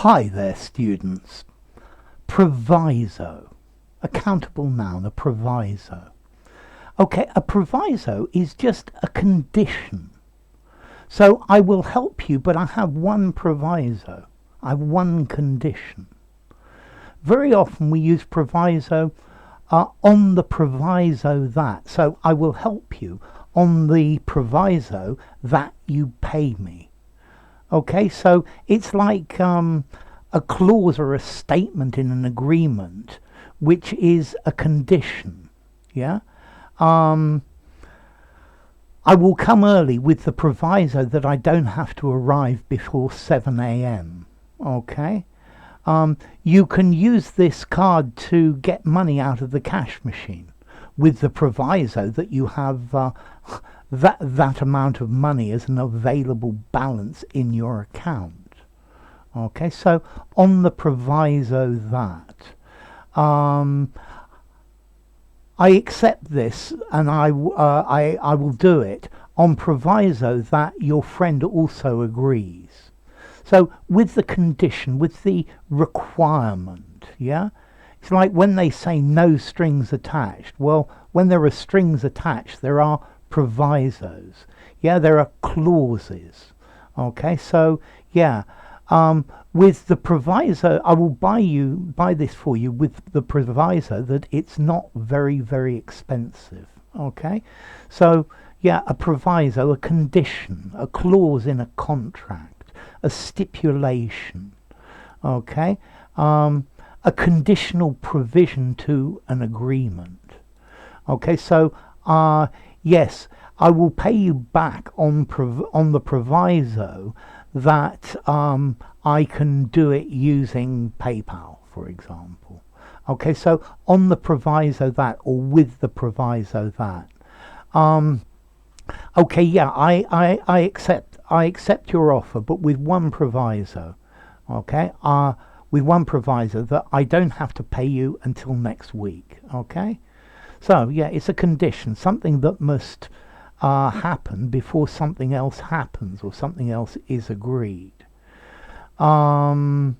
Hi there, students. Proviso. Accountable noun, a proviso. Okay, a proviso is just a condition. So I will help you, but I have one proviso. I have one condition. Very often we use proviso on the proviso that. So I will help you on the proviso that you pay me. Okay, so it's like a clause or a statement in an agreement, which is a condition. Yeah. I will come early with the proviso that I don't have to arrive before 7 a.m. Okay. You can use this card to get money out of the cash machine with the proviso that you have that amount of money as an available balance in your account. Okay, so on the proviso that I accept this, and I will do it on proviso that your friend also agrees. So with the condition, with the requirement, yeah? It's like when they say no strings attached. Well, when there are strings attached, there are provisos. Yeah, there are clauses. Okay, so yeah, with the proviso, I will buy this for you with the proviso that it's not very, very expensive. Okay, so yeah, a proviso, a condition, a clause in a contract, a stipulation. Okay, a conditional provision to an agreement. Okay, so yes, I will pay you back on the proviso that I can do it using PayPal, for example. Okay, so on the proviso that, or with the proviso that. Okay, yeah, I accept your offer, but with one proviso. Okay, with one proviso that I don't have to pay you until next week. Okay, so yeah, it's a condition, something that must happen before something else happens or something else is agreed. I'm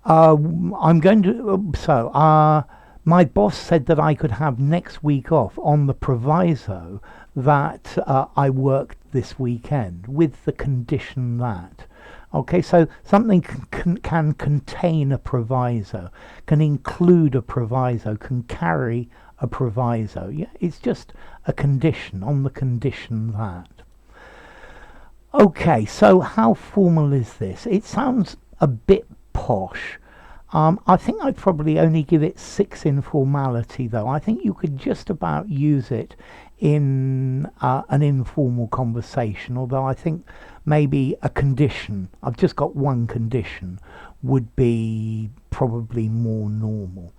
going to my boss said that I could have next week off on the proviso that I worked this weekend, with the condition that. Okay, so something can contain a proviso, can include a proviso, can carry a proviso. Yeah, it's just a condition on the condition that. Okay, so how formal is this? It sounds a bit posh. I think I'd probably only give it 6 in formality, though. I think you could just about use it in an informal conversation, although I think maybe a condition, I've just got one condition, would be probably more normal.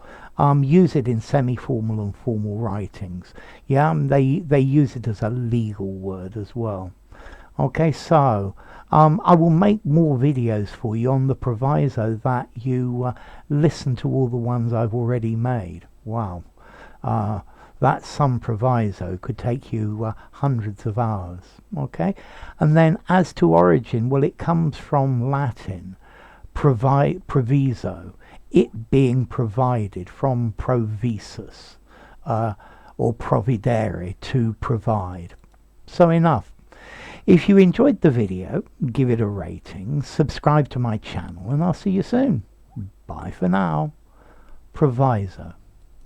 Use it in semi-formal and formal writings. Yeah, they use it as a legal word as well. Okay, so I will make more videos for you on the proviso that you listen to all the ones I've already made. Wow, that's some proviso, could take you hundreds of hours. Okay, and then as to origin, well, it comes from Latin, proviso, it being provided, from provisus, or providere, to provide. So enough. If you enjoyed the video, give it a rating, subscribe to my channel, and I'll see you soon. Bye for now. Proviso.